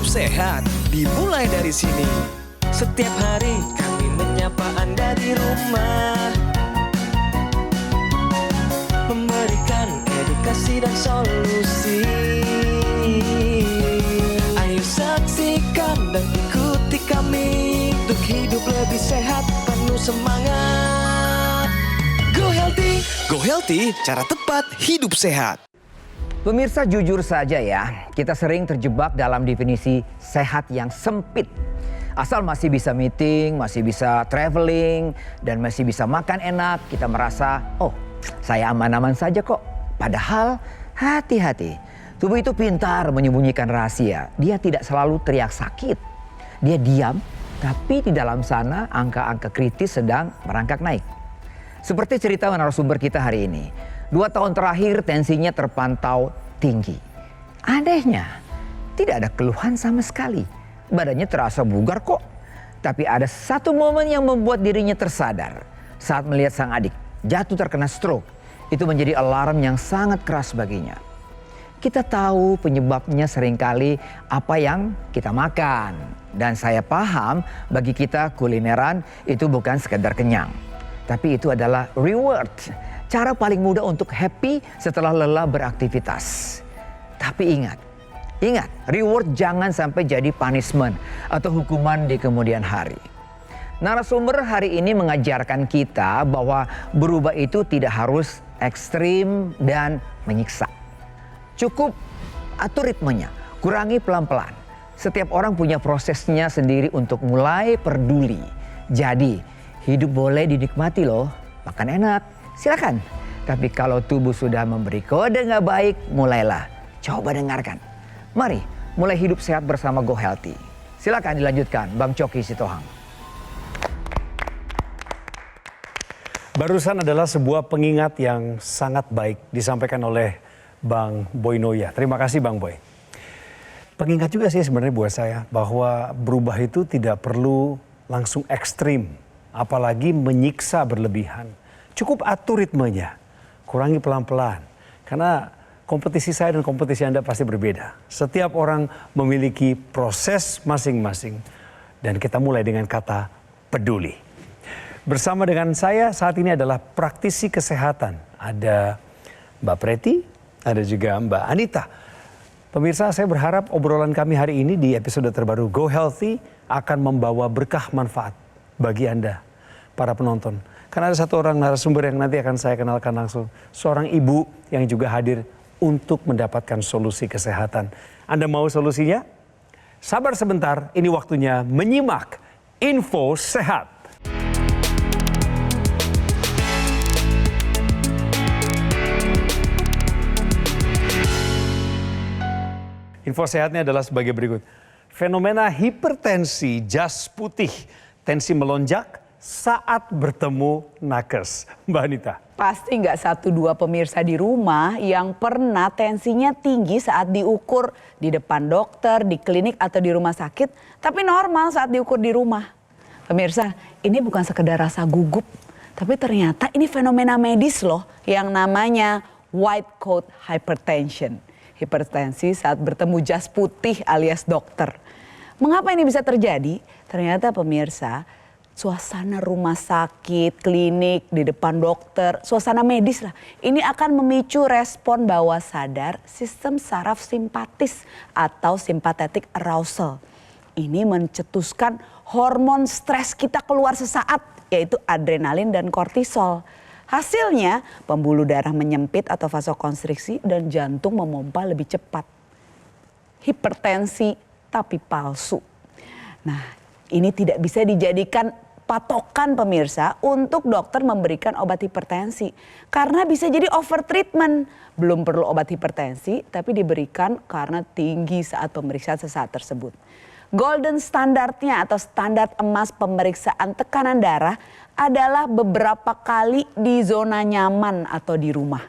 sehat dimulai dari sini. Setiap hari kami menyapa Anda di rumah, memberikan edukasi dan solusi. Ayo saksikan dan ikuti kami untuk hidup lebih sehat, penuh semangat. Go Healthy. Go Healthy, cara tepat hidup sehat. Pemirsa, jujur saja ya, kita sering terjebak dalam definisi sehat yang sempit. Asal masih bisa meeting, masih bisa traveling, dan masih bisa makan enak, kita merasa, oh saya aman-aman saja kok. Padahal hati-hati, tubuh itu pintar menyembunyikan rahasia. Dia tidak selalu teriak sakit. Dia diam, tapi di dalam sana angka-angka kritis sedang merangkak naik. Seperti cerita narasumber kita hari ini. 2 tahun terakhir tensinya terpantau tinggi. Anehnya, tidak ada keluhan sama sekali. Badannya terasa bugar kok. Tapi ada satu momen yang membuat dirinya tersadar. Saat melihat sang adik jatuh terkena stroke. Itu menjadi alarm yang sangat keras baginya. Kita tahu penyebabnya seringkali apa yang kita makan. Dan saya paham bagi kita kulineran itu bukan sekedar kenyang. Tapi itu adalah reward. Cara paling mudah untuk happy setelah lelah beraktivitas. Tapi ingat, reward jangan sampai jadi punishment atau hukuman di kemudian hari. Narasumber hari ini mengajarkan kita bahwa berubah itu tidak harus ekstrim dan menyiksa. Cukup atur ritmenya, kurangi pelan-pelan. Setiap orang punya prosesnya sendiri untuk mulai peduli. Jadi, hidup boleh dinikmati loh, makan enak, silakan. Tapi kalau tubuh sudah memberi kode nggak baik, mulailah. Coba dengarkan. Mari mulai hidup sehat bersama Go Healthy. Silakan dilanjutkan, Bang Coki Sitohang. Barusan adalah sebuah pengingat yang sangat baik disampaikan oleh Bang Boy Noya. Terima kasih Bang Boy. Pengingat juga sih sebenarnya buat saya bahwa berubah itu tidak perlu langsung ekstrim, apalagi menyiksa berlebihan. Cukup atur ritmenya, kurangi pelan-pelan. Karena kompetisi saya dan kompetisi Anda pasti berbeda. Setiap orang memiliki proses masing-masing. Dan kita mulai dengan kata peduli. Bersama dengan saya saat ini adalah praktisi kesehatan. Ada Mbak Preti, ada juga Mbak Anita. Pemirsa, saya berharap obrolan kami hari ini di episode terbaru Go Healthy akan membawa berkah manfaat bagi Anda, para penonton. Karena ada satu orang narasumber yang nanti akan saya kenalkan langsung. Seorang ibu yang juga hadir untuk mendapatkan solusi kesehatan. Anda mau solusinya? Sabar sebentar, ini waktunya menyimak Info Sehat. Info sehatnya adalah sebagai berikut. Fenomena hipertensi jas putih. Tensi melonjak saat bertemu nakes. Mbak Anita. Pasti nggak 1-2 pemirsa di rumah yang pernah tensinya tinggi saat diukur di depan dokter, di klinik atau di rumah sakit. Tapi normal saat diukur di rumah. Pemirsa, ini bukan sekedar rasa gugup. Tapi ternyata ini fenomena medis loh yang namanya white coat hypertension. Hipertensi saat bertemu jas putih alias dokter. Mengapa ini bisa terjadi? Ternyata pemirsa, suasana rumah sakit, klinik, di depan dokter, suasana medis lah. Ini akan memicu respon bawah sadar sistem saraf simpatis atau sympathetic arousal. Ini mencetuskan hormon stres kita keluar sesaat, yaitu adrenalin dan kortisol. Hasilnya pembuluh darah menyempit atau vasokonstriksi dan jantung memompa lebih cepat. Hipertensi tapi palsu. Nah, ini tidak bisa dijadikan patokan pemirsa untuk dokter memberikan obat hipertensi. Karena bisa jadi over treatment. Belum perlu obat hipertensi tapi diberikan karena tinggi saat pemeriksaan sesaat tersebut. Golden standardnya atau standar emas pemeriksaan tekanan darah adalah beberapa kali di zona nyaman atau di rumah.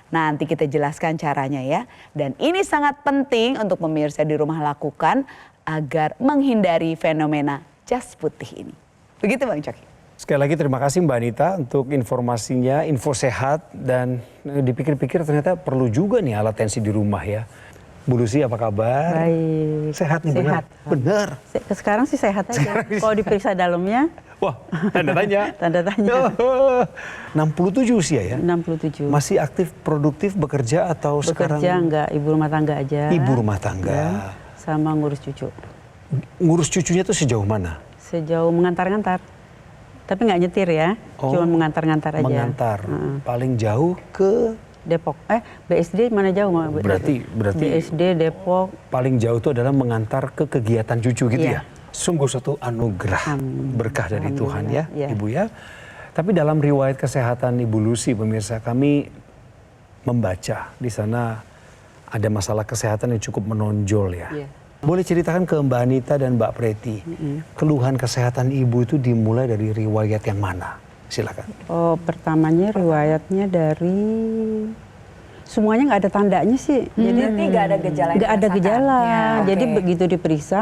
Nanti kita jelaskan caranya ya. Dan ini sangat penting untuk pemirsa di rumah lakukan agar menghindari fenomena jas putih ini. Begitu Bang Coki. Sekali lagi terima kasih Mbak Anita untuk informasinya, info sehat. Dan dipikir-pikir ternyata perlu juga nih alat tensi di rumah ya. Bu Lucy apa kabar? Baik. Sehat nih benar? Sehat. Benar. Sekarang sih sehat aja. Kalau diperiksa dalamnya, Wah, tanda tanya. tanda tanya. 67 usia ya? 67. Masih aktif, produktif, bekerja atau sekarang? Bekerja enggak, ibu rumah tangga aja. Ibu rumah tangga. Ya, sama ngurus cucu. Ngurus cucunya tuh sejauh mana? Sejauh mengantar-ngantar. Tapi nggak nyetir ya, Oh, cuma mengantar-ngantar aja. Mengantar. Paling jauh ke Depok. BSD mana jauh? Berarti BSD, Depok. paling jauh itu adalah mengantar ke kegiatan cucu gitu Iya. ya. Sungguh suatu anugerah, berkah dari Tuhan ya, Iya. Ibu ya. Tapi dalam riwayat kesehatan Ibu Lucy, pemirsa, kami membaca di sana ada masalah kesehatan yang cukup menonjol ya. Iya. Boleh ceritakan ke Mbak Anita dan Mbak Preti, keluhan kesehatan Ibu itu dimulai dari riwayat yang mana? Silakan. Oh, pertamanya riwayatnya dari semuanya nggak ada tandanya sih. Jadi Berarti nggak ada gejala yang nggak ada dirasakan? gejala. Ya, Jadi oke. begitu diperiksa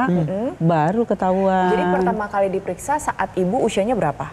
baru ketahuan. Jadi pertama kali diperiksa saat ibu usianya berapa?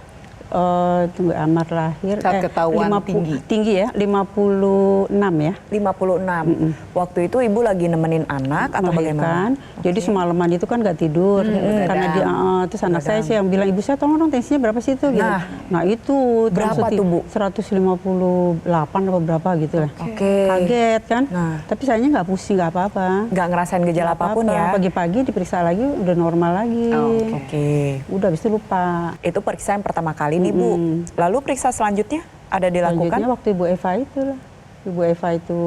Tunggu amar lahir. Saat ketahuan 50 tinggi ya, 56 ya. 56. Waktu itu ibu lagi nemenin anak atau bagaimana? Melahirkan. Jadi semalaman itu kan nggak tidur karena dia terus anak saya sih yang bilang ibu saya tolong dong tensinya berapa sih itu gitu. Nah. Itu Berapa tuh, Bu? 158 atau berapa gitu lah. Oke. Kaget kan. Nah. Tapi sayanya nggak pusing nggak apa-apa. Nggak ngerasain gejala Nggak apapun apa-apa. ya? Pagi-pagi diperiksa lagi udah normal lagi. Oke. Udah habis itu lupa. Itu periksa yang pertama kali nih Bu. Lalu periksa selanjutnya ada dilakukan? Selanjutnya waktu Ibu Eva itu lah. Ibu Eva itu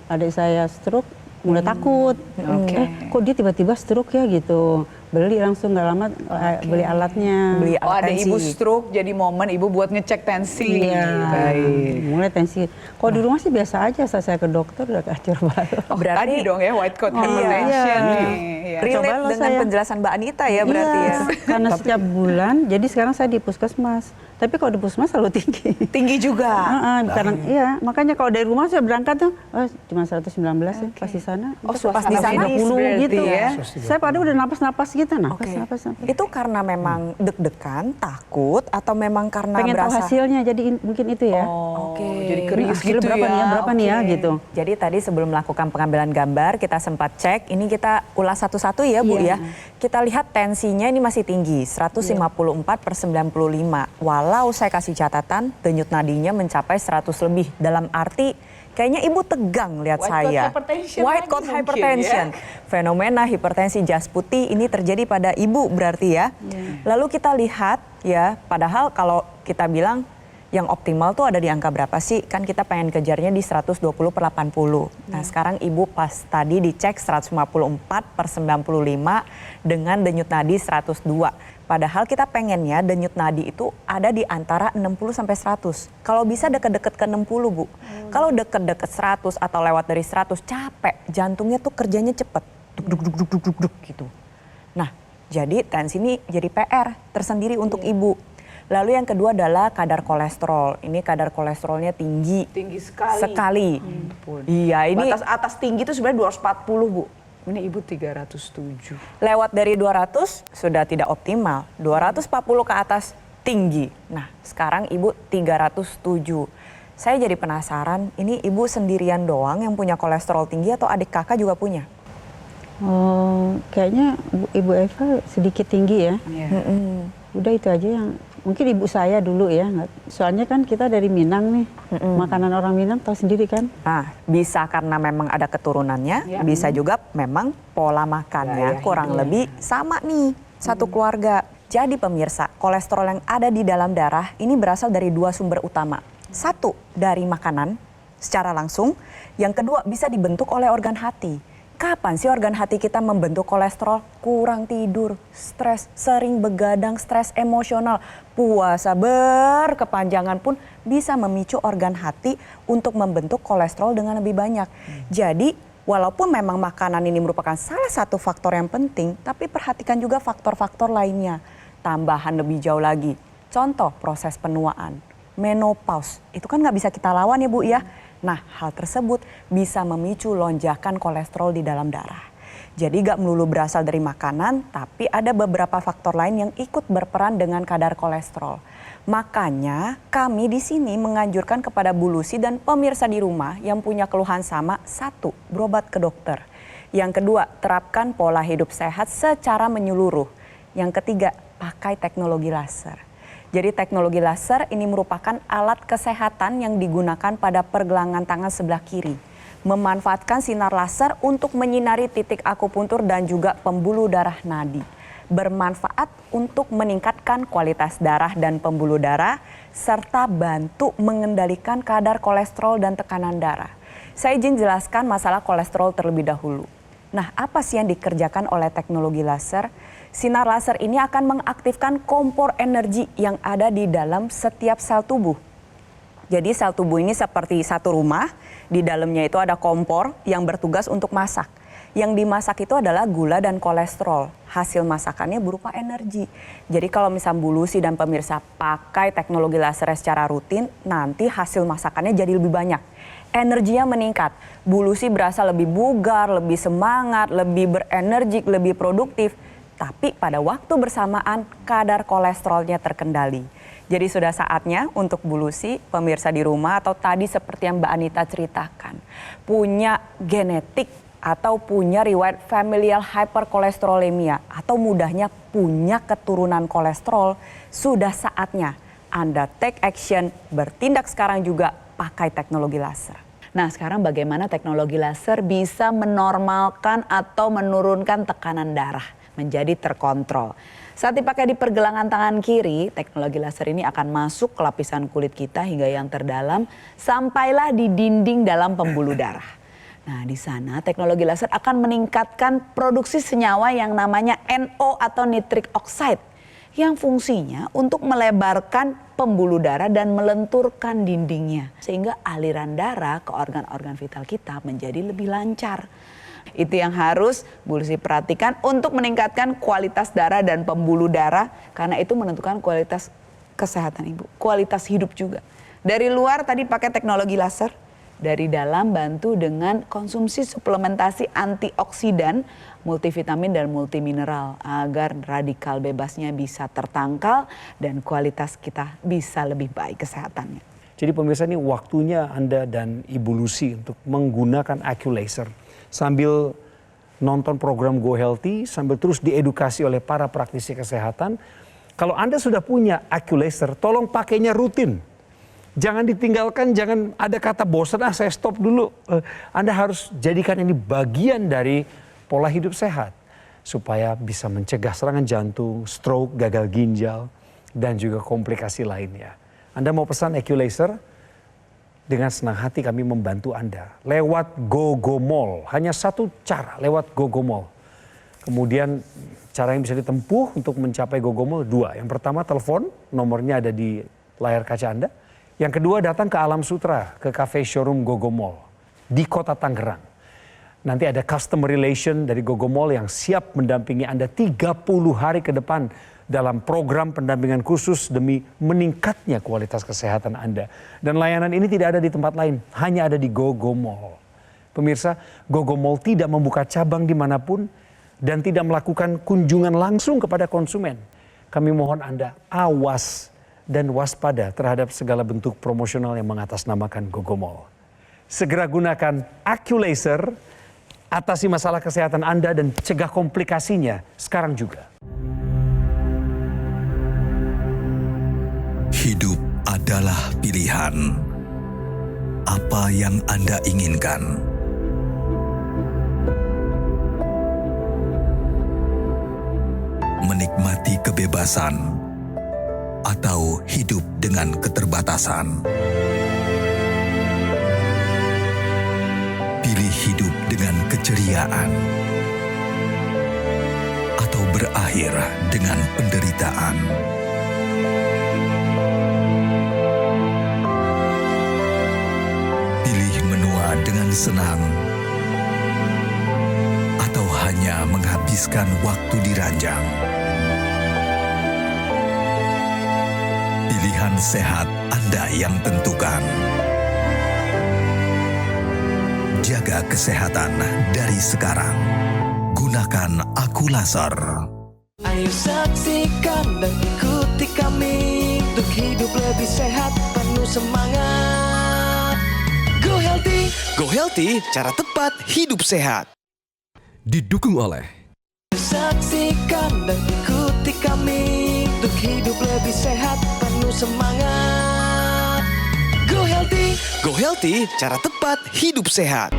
adik saya stroke, mulai takut. Kok dia tiba-tiba stroke ya gitu. Beli langsung nggak lama beli alatnya. Beli Oh, ada alat ibu tensi. stroke, jadi momen ibu buat ngecek tensi. Iya, Baik. mulai tensi. Kalau di rumah sih biasa aja, saya ke dokter udah kacau baru. Oh, Berarti- tadi dong ya white coat Oh, hypertension. iya. nih. Iya. Relate Coba lo dengan saya. penjelasan Mbak Anita ya berarti Iya, ya? karena setiap bulan, jadi sekarang saya di puskesmas. Tapi kalau di puskesmas selalu tinggi. Tinggi juga. Karena iya, makanya kalau dari rumah saya berangkat tuh cuma 119 ya pas di sana. Oh, Itu pas suasana di sana 30 berarti gitu ya. Saya pada udah napas-napas gitu, Oke. napas. Itu karena memang deg-degan, takut, atau memang karena Pengen tahu berasa? hasilnya, jadi mungkin itu ya. Oke. Jadi keris Hasilnya gitu berapa ya. nih ya, berapa nih ya Oke. gitu. Jadi tadi sebelum melakukan pengambilan gambar kita sempat cek, ini kita ulas satu-satu ya Bu ya. Iya. Kita lihat tensinya ini masih tinggi, 154/95. Walau saya kasih catatan, denyut nadinya mencapai 100 lebih. Dalam arti kayaknya ibu tegang lihat White coat saya. hypertension White lagi coat mungkin hypertension. Fenomena hipertensi jas putih ini terjadi pada ibu berarti ya. Lalu kita lihat ya, padahal kalau kita bilang yang optimal tuh ada di angka berapa sih? Kan kita pengen kejarnya di 120/80. Nah sekarang ibu pas tadi dicek 154/95 dengan denyut nadi 102. Padahal kita pengennya denyut nadi itu ada di antara 60-100. Kalau bisa deket-deket ke 60 Bu. Kalau deket-deket 100 atau lewat dari 100 capek. Jantungnya tuh kerjanya cepet. Duk gitu. Nah jadi tensi ini jadi PR tersendiri untuk ibu. Lalu yang kedua adalah kadar kolesterol. Ini kadar kolesterolnya tinggi. Tinggi sekali. Sekali. Iya ini Batas atas tinggi itu sebenarnya 240 Bu. Ini ibu 307. lewat dari 200 sudah tidak optimal. 240 ke atas tinggi. Nah sekarang ibu 307. Saya jadi penasaran ini ibu sendirian doang yang punya kolesterol tinggi atau adik kakak juga punya? Oh, kayaknya Ibu Eva sedikit tinggi ya. Iya. Udah itu aja yang mungkin ibu saya dulu ya. Soalnya kan kita dari Minang nih. Makanan orang Minang tahu sendiri kan. Nah, bisa karena memang ada keturunannya, Ya. bisa juga memang pola makannya Gaya kurang lebih sama nih, satu keluarga. Jadi pemirsa, kolesterol yang ada di dalam darah ini berasal dari dua sumber utama. Satu, dari makanan secara langsung. Yang kedua, bisa dibentuk oleh organ hati. Kapan sih organ hati kita membentuk kolesterol? Kurang tidur, stres, sering begadang, stres emosional, puasa berkepanjangan pun bisa memicu organ hati untuk membentuk kolesterol dengan lebih banyak. Jadi walaupun memang makanan ini merupakan salah satu faktor yang penting, tapi perhatikan juga faktor-faktor lainnya. Tambahan lebih jauh lagi, contoh proses penuaan, menopause, itu kan nggak bisa kita lawan ya Bu ya. Nah, hal tersebut bisa memicu lonjakan kolesterol di dalam darah. Jadi gak melulu berasal dari makanan, tapi ada beberapa faktor lain yang ikut berperan dengan kadar kolesterol. Makanya kami di sini menganjurkan kepada Bu Lucy dan pemirsa di rumah yang punya keluhan sama, satu, berobat ke dokter. Yang kedua, terapkan pola hidup sehat secara menyeluruh. Yang ketiga, pakai teknologi laser. Jadi teknologi laser ini merupakan alat kesehatan yang digunakan pada pergelangan tangan sebelah kiri. Memanfaatkan sinar laser untuk menyinari titik akupuntur dan juga pembuluh darah nadi. Bermanfaat untuk meningkatkan kualitas darah dan pembuluh darah, serta bantu mengendalikan kadar kolesterol dan tekanan darah. Saya izin jelaskan masalah kolesterol terlebih dahulu. Nah, apa sih yang dikerjakan oleh teknologi laser? Sinar laser ini akan mengaktifkan kompor energi yang ada di dalam setiap sel tubuh. Jadi sel tubuh ini seperti satu rumah, di dalamnya itu ada kompor yang bertugas untuk masak. Yang dimasak itu adalah gula dan kolesterol. Hasil masakannya berupa energi. Jadi kalau misal Bu Lucy dan pemirsa pakai teknologi laser secara rutin, nanti hasil masakannya jadi lebih banyak. Energinya meningkat. Bu Lucy berasa lebih bugar, lebih semangat, lebih berenergi, lebih produktif. Tapi pada waktu bersamaan kadar kolesterolnya terkendali. Jadi sudah saatnya untuk Bu Lucy, pemirsa di rumah atau tadi seperti yang Mbak Anita ceritakan. Punya genetik atau punya riwayat familial hyperkolesterolemia atau mudahnya punya keturunan kolesterol, sudah saatnya Anda take action, bertindak sekarang juga pakai teknologi laser. Nah, sekarang bagaimana teknologi laser bisa menormalkan atau menurunkan tekanan darah menjadi terkontrol. Saat dipakai di pergelangan tangan kiri, teknologi laser ini akan masuk ke lapisan kulit kita hingga yang terdalam sampailah di dinding dalam pembuluh darah. Nah, di sana teknologi laser akan meningkatkan produksi senyawa yang namanya NO atau nitric oxide yang fungsinya untuk melebarkan pembuluh darah dan melenturkan dindingnya sehingga aliran darah ke organ-organ vital kita menjadi lebih lancar. Itu yang harus Bu Lucy perhatikan untuk meningkatkan kualitas darah dan pembuluh darah karena itu menentukan kualitas kesehatan Ibu, kualitas hidup juga. Dari luar tadi pakai teknologi laser. Dari dalam bantu dengan konsumsi suplementasi antioksidan, multivitamin dan multimineral agar radikal bebasnya bisa tertangkal dan kualitas kita bisa lebih baik kesehatannya. Jadi pemirsa, ini waktunya Anda dan Ibu Lucy untuk menggunakan AccuLaser sambil nonton program Go Healthy, sambil terus diedukasi oleh para praktisi kesehatan. Kalau Anda sudah punya AccuLaser, tolong pakainya rutin. Jangan ditinggalkan, jangan ada kata bosan, saya stop dulu. Anda harus jadikan ini bagian dari pola hidup sehat. Supaya bisa mencegah serangan jantung, stroke, gagal ginjal, dan juga komplikasi lainnya. Anda mau pesan AccuLaser? Dengan senang hati kami membantu Anda. Lewat GoGoMall, hanya satu cara, lewat GoGoMall. Kemudian cara yang bisa ditempuh untuk mencapai GoGoMall dua. Yang pertama telepon, nomornya ada di layar kaca Anda. Yang kedua datang ke Alam Sutra, ke cafe showroom GoGoMall di Kota Tangerang. Nanti ada customer relation dari GoGoMall yang siap mendampingi Anda 30 hari ke depan dalam program pendampingan khusus demi meningkatnya kualitas kesehatan Anda. Dan layanan ini tidak ada di tempat lain, hanya ada di GoGoMall. Pemirsa, GoGoMall tidak membuka cabang dimanapun dan tidak melakukan kunjungan langsung kepada konsumen. Kami mohon Anda awas dan waspada terhadap segala bentuk promosional yang mengatasnamakan GoGoMall. Segera gunakan AccuLaser, atasi masalah kesehatan Anda dan cegah komplikasinya sekarang juga. Hidup adalah pilihan. Apa yang Anda inginkan? Menikmati kebebasan atau hidup dengan keterbatasan. Pilih hidup dengan keceriaan atau berakhir dengan penderitaan. Pilih menua dengan senang atau hanya menghabiskan waktu di ranjang. Pilihan sehat Anda yang tentukan. Jaga kesehatan dari sekarang. Gunakan AccuLaser. Ayo saksikan dan ikuti kami untuk hidup lebih sehat, penuh semangat. Go Healthy, cara tepat hidup sehat. didukung oleh Saksikan dan ikuti kami untuk hidup lebih sehat, penuh semangat. Go Healthy, cara tepat hidup sehat.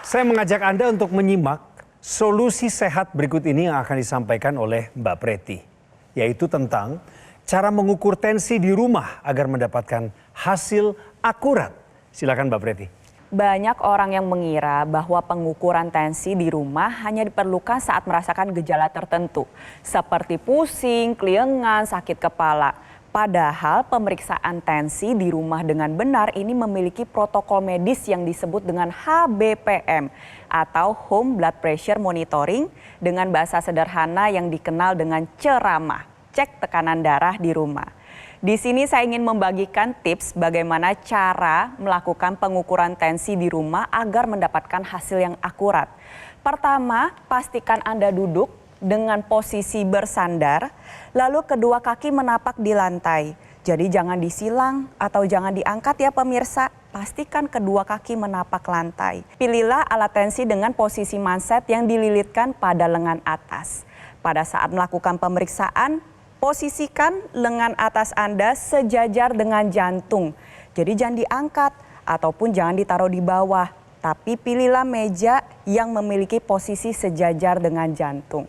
Saya mengajak Anda untuk menyimak solusi sehat berikut ini yang akan disampaikan oleh Mbak Preti, yaitu tentang cara mengukur tensi di rumah agar mendapatkan hasil akurat. Silakan Mbak Preti. Banyak orang yang mengira bahwa pengukuran tensi di rumah hanya diperlukan saat merasakan gejala tertentu, seperti pusing, keliengan, sakit kepala. Padahal pemeriksaan tensi di rumah dengan benar ini memiliki protokol medis yang disebut dengan HBPM atau Home Blood Pressure Monitoring, dengan bahasa sederhana yang dikenal dengan ceramah, cek tekanan darah di rumah. Di sini saya ingin membagikan tips bagaimana cara melakukan pengukuran tensi di rumah agar mendapatkan hasil yang akurat. Pertama, pastikan Anda duduk dengan posisi bersandar, lalu kedua kaki menapak di lantai. Jadi jangan disilang atau jangan diangkat ya pemirsa, pastikan kedua kaki menapak lantai. Pilihlah alat tensi dengan posisi manset yang dililitkan pada lengan atas. Pada saat melakukan pemeriksaan, posisikan lengan atas Anda sejajar dengan jantung. Jadi jangan diangkat ataupun jangan ditaruh di bawah, tapi pilihlah meja yang memiliki posisi sejajar dengan jantung.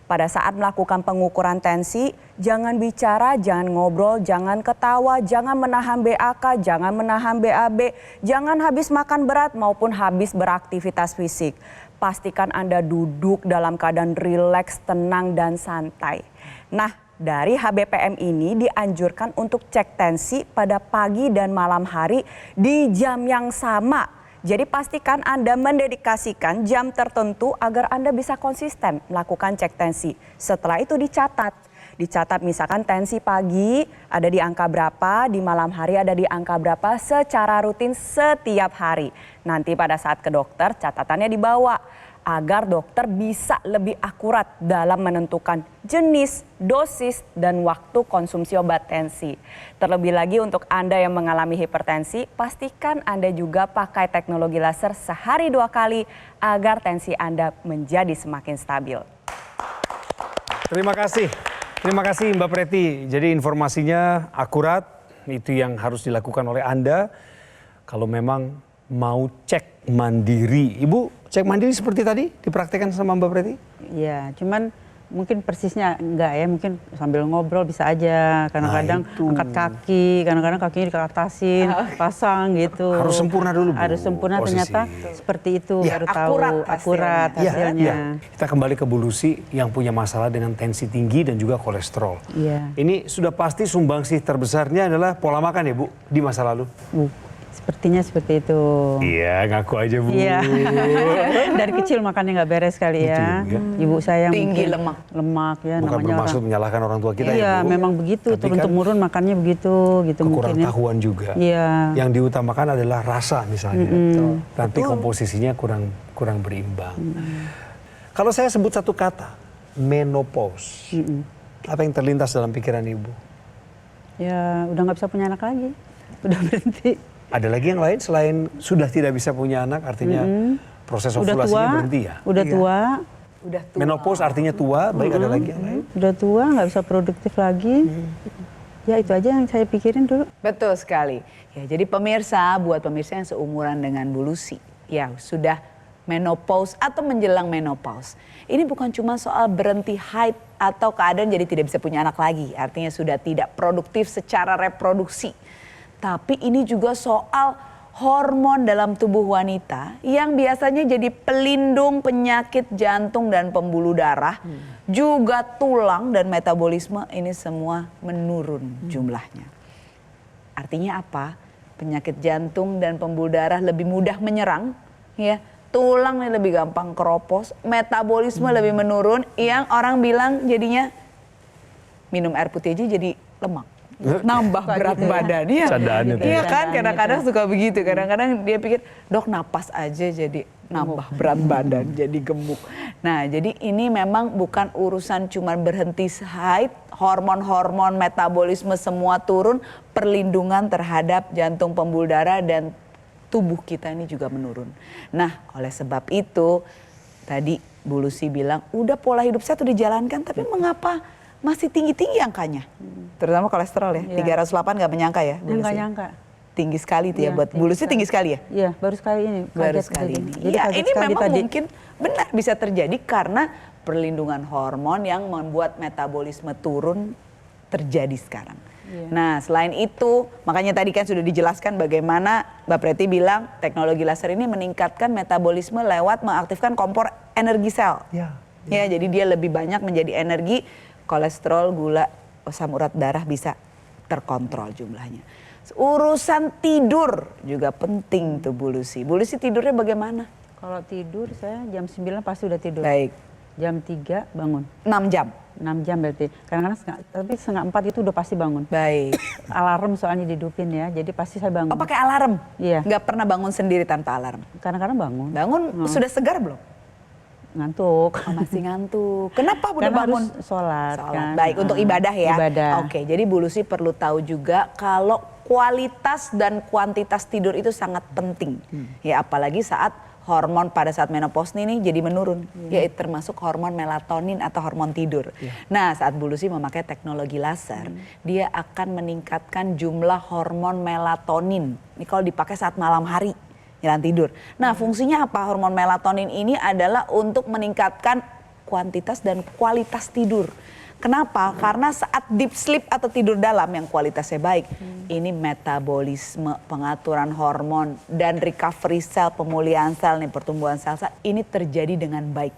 Pada saat melakukan pengukuran tensi, jangan bicara, jangan ngobrol, jangan ketawa, jangan menahan BAK, jangan menahan BAB, jangan habis makan berat maupun habis beraktivitas fisik. Pastikan Anda duduk dalam keadaan rileks, tenang, dan santai. Nah, dari HBPM ini dianjurkan untuk cek tensi pada pagi dan malam hari di jam yang sama. Jadi pastikan Anda mendedikasikan jam tertentu agar Anda bisa konsisten melakukan cek tensi. Setelah itu dicatat misalkan tensi pagi ada di angka berapa, di malam hari ada di angka berapa secara rutin setiap hari. Nanti pada saat ke dokter catatannya dibawa agar dokter bisa lebih akurat dalam menentukan jenis, dosis, dan waktu konsumsi obat tensi. Terlebih lagi untuk Anda yang mengalami hipertensi, pastikan Anda juga pakai teknologi laser sehari 2 kali agar tensi Anda menjadi semakin stabil. Terima kasih Mbak Preti. Jadi informasinya akurat, itu yang harus dilakukan oleh Anda kalau memang mau cek mandiri. Ibu, cek mandiri seperti tadi dipraktikkan sama Mbak Preti? Iya, cuman mungkin persisnya enggak ya, mungkin sambil ngobrol bisa aja. Kadang-kadang angkat kaki, kadang-kadang kakinya dikatasin, pasang gitu. Harus sempurna dulu, Bu. Harus sempurna, posisi. ternyata seperti itu, Ya, baru tahu akurat hasilnya. Ya. Kita kembali ke Bu Lucy yang punya masalah dengan tensi tinggi dan juga kolesterol. Iya. Ini sudah pasti sumbangsih terbesarnya adalah pola makan ya Bu di masa lalu? Sepertinya seperti itu. Iya, ngaku aja Bu. Iya. Dari kecil makannya nggak beres kali ya. Ibu saya Tinggi mungkin lemak ya. Bukan namanya bermaksud menyalahkan orang tua kita iya, ya Bu. memang begitu. Tapi Turun-temurun makannya begitu gitu Kekurang mungkin ya. tahuan juga. Iya. Yang diutamakan adalah rasa misalnya. Tapi komposisinya kurang berimbang. Kalau saya sebut satu kata, menopause. Apa yang terlintas dalam pikiran Ibu? Ya udah nggak bisa punya anak lagi. Udah berhenti. Ada lagi yang lain selain sudah tidak bisa punya anak, artinya proses ovulasinya berhenti ya? Udah tua. Menopause artinya tua, baik ada lagi yang lain? Udah tua, nggak bisa produktif lagi. Ya itu aja yang saya pikirin dulu. Betul sekali. Ya, jadi pemirsa, buat pemirsa yang seumuran dengan Bu Lucy, ya sudah menopause atau menjelang menopause. Ini bukan cuma soal berhenti haid atau keadaan jadi tidak bisa punya anak lagi, artinya sudah tidak produktif secara reproduksi. Tapi ini juga soal hormon dalam tubuh wanita yang biasanya jadi pelindung penyakit jantung dan pembuluh darah, juga tulang dan metabolisme ini semua menurun jumlahnya. Artinya apa? Penyakit jantung dan pembuluh darah lebih mudah menyerang, ya. Tulang lebih gampang keropos, metabolisme lebih menurun, yang orang bilang jadinya minum air putih aja jadi lemak. Nambah berat badan ya. Candaannya Iya kan, kadang-kadang suka begitu. Kadang-kadang dia pikir, dok napas aja jadi nambah berat badan, jadi gemuk. Nah, jadi ini memang bukan urusan cuma berhenti haid, hormon-hormon metabolisme semua turun, perlindungan terhadap jantung, pembuluh darah dan tubuh kita ini juga menurun. Nah, oleh sebab itu tadi Bu Lucy bilang, udah pola hidup sehat udah dijalankan, tapi mengapa masih tinggi-tinggi angkanya? Terutama kolesterol ya, 308 nggak menyangka ya Bu Lucy? Nggak nyangka. Tinggi sekali tuh ya buat Bu Lucy, tinggi sekali ya? Iya, baru sekali ini. Baru kaget sekali tadi. ini. Jadi Iya, kaget ini sekali memang tadi. mungkin benar bisa terjadi karena perlindungan hormon yang membuat metabolisme turun terjadi sekarang. Nah, selain itu, makanya tadi kan sudah dijelaskan bagaimana Mbak Preti bilang teknologi laser ini meningkatkan metabolisme lewat mengaktifkan kompor energi sel. Ya, jadi dia lebih banyak menjadi energi, kolesterol, gula, asam urat darah bisa terkontrol jumlahnya. Urusan tidur juga penting tuh Bu Lucy. Bu Lucy tidurnya bagaimana? Kalau tidur saya jam 9 pasti udah tidur. Baik. Jam 3 bangun. 6 jam? 6 jam berarti. Kadang-kadang tapi setengah 4 itu udah pasti bangun. Baik. Alarm soalnya dihidupin ya, jadi pasti saya bangun. Oh, pakai alarm? Iya. Nggak pernah bangun sendiri tanpa alarm? Kadang-kadang bangun. Bangun sudah segar belum? Ngantuk. Oh, masih ngantuk. Kenapa udah Karena bangun? harus sholat kan. Baik, untuk ibadah ya? Ibadah. Oke, jadi Bu Lucy perlu tahu juga kalau kualitas dan kuantitas tidur itu sangat penting. Ya, apalagi saat hormon pada saat menopause ini jadi menurun, yaitu termasuk hormon melatonin atau hormon tidur. Nah, saat Bu Lucy memakai teknologi laser, dia akan meningkatkan jumlah hormon melatonin. Ini kalau dipakai saat malam hari, jalan tidur. Nah, fungsinya apa? Hormon melatonin ini adalah untuk meningkatkan kuantitas dan kualitas tidur. Kenapa? Karena saat deep sleep atau tidur dalam yang kualitasnya baik, ini metabolisme, pengaturan hormon, dan recovery sel, pemulihan sel, nih pertumbuhan sel-sel, ini terjadi dengan baik.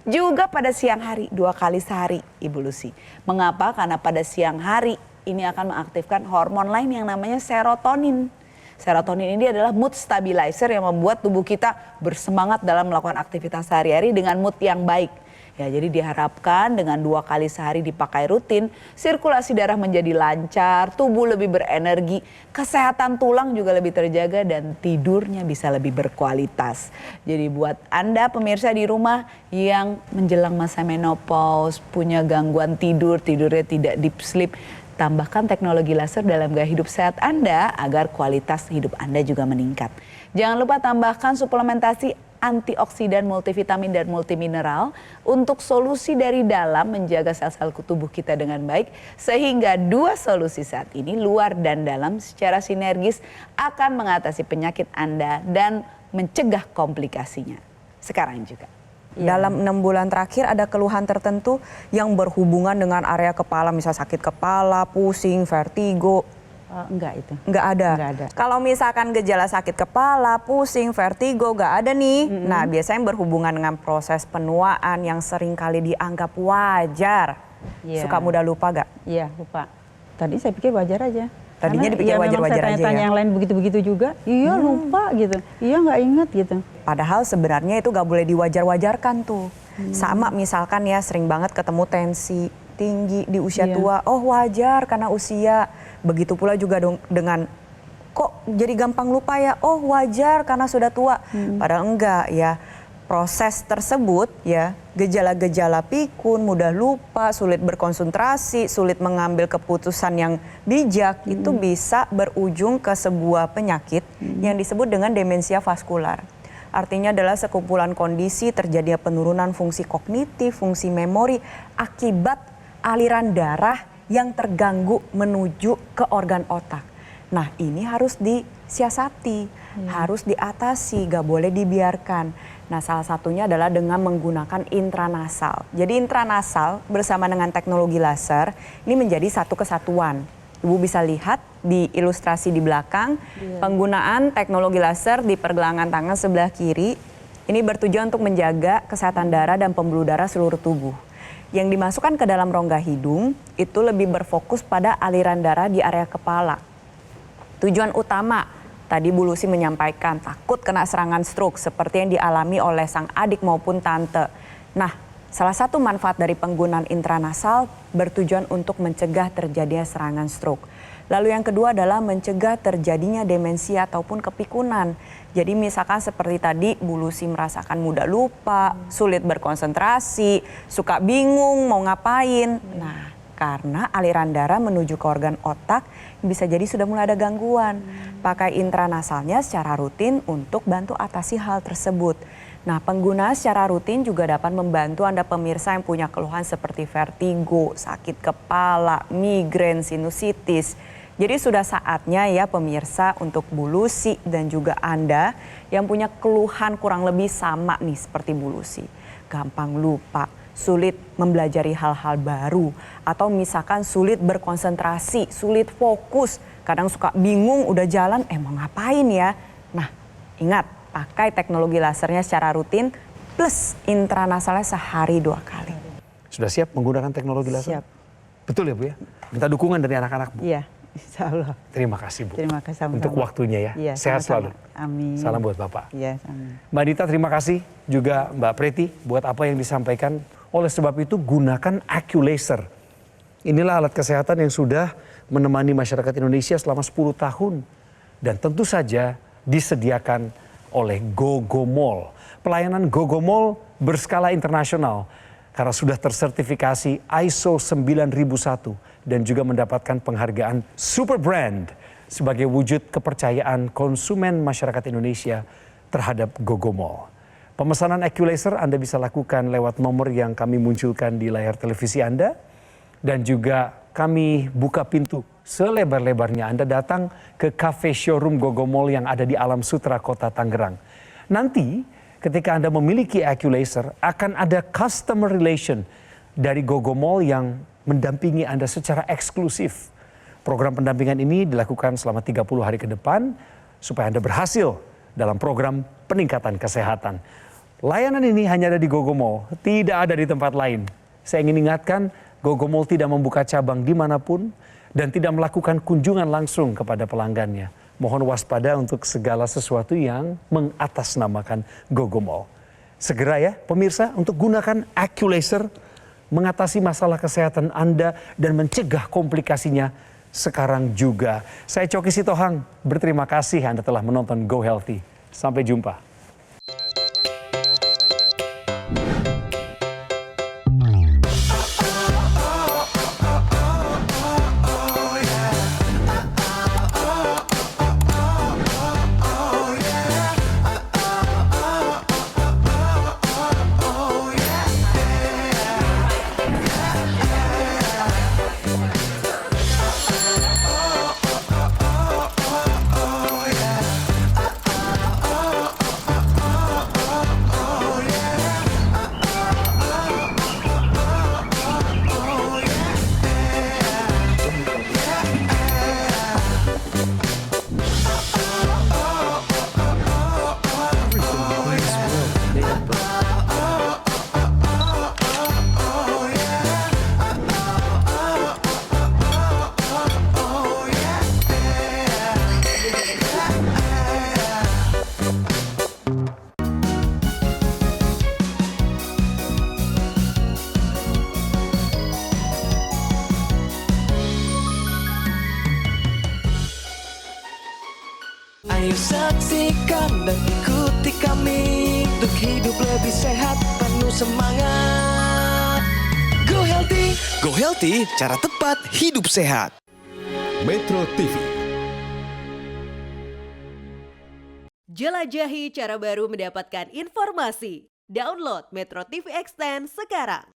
Juga pada siang hari, 2 kali sehari Ibu Lucy. Mengapa? Karena pada siang hari ini akan mengaktifkan hormon lain yang namanya serotonin. Serotonin ini adalah mood stabilizer yang membuat tubuh kita bersemangat dalam melakukan aktivitas sehari-hari dengan mood yang baik. Ya, jadi diharapkan dengan 2 kali sehari dipakai rutin, sirkulasi darah menjadi lancar, tubuh lebih berenergi, kesehatan tulang juga lebih terjaga dan tidurnya bisa lebih berkualitas. Jadi buat Anda pemirsa di rumah yang menjelang masa menopause, punya gangguan tidur, tidurnya tidak deep sleep, tambahkan teknologi laser dalam gaya hidup sehat Anda agar kualitas hidup Anda juga meningkat. Jangan lupa tambahkan suplementasi antioksidan, multivitamin dan multimineral untuk solusi dari dalam menjaga sel-sel tubuh kita dengan baik, sehingga 2 solusi saat ini, luar dan dalam, secara sinergis akan mengatasi penyakit Anda dan mencegah komplikasinya. Sekarang juga. Dalam 6 bulan terakhir ada keluhan tertentu yang berhubungan dengan area kepala, misal sakit kepala, pusing, vertigo. Enggak itu. Enggak ada. Enggak ada. Kalau misalkan gejala sakit kepala, pusing, vertigo enggak ada nih. Nah, biasanya berhubungan dengan proses penuaan yang sering kali dianggap wajar. Suka mudah lupa gak? Iya, lupa. Tadi saya pikir wajar aja. Tadinya dipikir wajar-wajar aja tanya ya? yang lain begitu-begitu juga, iya lupa gitu. Iya nggak inget gitu. Padahal sebenarnya itu gak boleh diwajar-wajarkan tuh. Sama misalkan ya sering banget ketemu tensi tinggi di usia tua. Oh wajar karena usia. Begitu pula juga dengan kok jadi gampang lupa ya. Oh wajar karena sudah tua. Padahal enggak ya. Proses tersebut ya, gejala-gejala pikun, mudah lupa, sulit berkonsentrasi, sulit mengambil keputusan yang bijak, itu bisa berujung ke sebuah penyakit yang disebut dengan demensia vaskular. Artinya adalah sekumpulan kondisi terjadinya penurunan fungsi kognitif, fungsi memori akibat aliran darah yang terganggu menuju ke organ otak. Nah ini harus disiasati, harus diatasi, gak boleh dibiarkan. Nah salah satunya adalah dengan menggunakan intranasal. Jadi intranasal bersama dengan teknologi laser ini menjadi satu kesatuan. Ibu bisa lihat di ilustrasi di belakang penggunaan teknologi laser di pergelangan tangan sebelah kiri. Ini bertujuan untuk menjaga kesehatan darah dan pembuluh darah seluruh tubuh. Yang dimasukkan ke dalam rongga hidung itu lebih berfokus pada aliran darah di area kepala. Tujuan utama tadi Bu Lucy menyampaikan takut kena serangan stroke seperti yang dialami oleh sang adik maupun tante. Nah, Salah satu manfaat dari penggunaan intranasal bertujuan untuk mencegah terjadinya serangan stroke. Lalu yang kedua adalah mencegah terjadinya demensia ataupun kepikunan. Jadi misalkan seperti tadi Bu Lucy merasakan mudah lupa, sulit berkonsentrasi, suka bingung mau ngapain. Nah, karena aliran darah menuju ke organ otak bisa jadi sudah mulai ada gangguan. Pakai intranasalnya secara rutin untuk bantu atasi hal tersebut. Nah, penggunaan secara rutin juga dapat membantu Anda pemirsa yang punya keluhan seperti vertigo, sakit kepala, migrain, sinusitis. Jadi sudah saatnya ya pemirsa untuk Bu Lucy dan juga Anda yang punya keluhan kurang lebih sama nih seperti Bu Lucy. Gampang lupa, sulit mempelajari hal-hal baru, atau misalkan sulit berkonsentrasi, sulit fokus, kadang suka bingung udah jalan mau ngapain ya. Nah, ingat pakai teknologi lasernya secara rutin plus intranasalnya sehari 2 kali. Sudah siap menggunakan teknologi laser? Siap. Betul ya Bu ya? Minta dukungan dari anak-anak Bu. Iya, insya Allah. Terima kasih Bu. Terima kasih sama-sama. Untuk waktunya ya. Iya, Sehat sama-sama. selalu. Amin. Salam buat Bapak. Iya, amin. Mbak Dita terima kasih, juga Mbak Preti buat apa yang disampaikan. Oleh sebab itu gunakan AccuLaser. Inilah alat kesehatan yang sudah menemani masyarakat Indonesia selama 10 tahun. Dan tentu saja disediakan oleh GoGoMall. Pelayanan GoGoMall berskala internasional karena sudah tersertifikasi ISO 9001 dan juga mendapatkan penghargaan Super Brand sebagai wujud kepercayaan konsumen masyarakat Indonesia terhadap GoGoMall. Pemesanan AccuLaser Anda bisa lakukan lewat nomor yang kami munculkan di layar televisi Anda. Dan juga kami buka pintu selebar-lebarnya. Anda datang ke cafe showroom GoGoMall yang ada di Alam Sutra, Kota Tangerang. Nanti ketika Anda memiliki AccuLaser akan ada customer relation dari GoGoMall yang mendampingi Anda secara eksklusif. Program pendampingan ini dilakukan selama 30 hari ke depan supaya Anda berhasil dalam program peningkatan kesehatan. Layanan ini hanya ada di GoGoMall, tidak ada di tempat lain. Saya ingin ingatkan, GoGoMall tidak membuka cabang dimanapun dan tidak melakukan kunjungan langsung kepada pelanggannya. Mohon waspada untuk segala sesuatu yang mengatasnamakan GoGoMall. Segera ya pemirsa untuk gunakan AccuLaser mengatasi masalah kesehatan Anda dan mencegah komplikasinya sekarang juga. Saya Coki Sitohang, berterima kasih Anda telah menonton Go Healthy. Sampai jumpa. Ayo saksikan dan ikuti kami untuk hidup lebih sehat, penuh semangat. Go Healthy. Go Healthy, cara tepat hidup sehat. Metro TV. Jelajahi cara baru mendapatkan informasi. Download Metro TV Extend sekarang.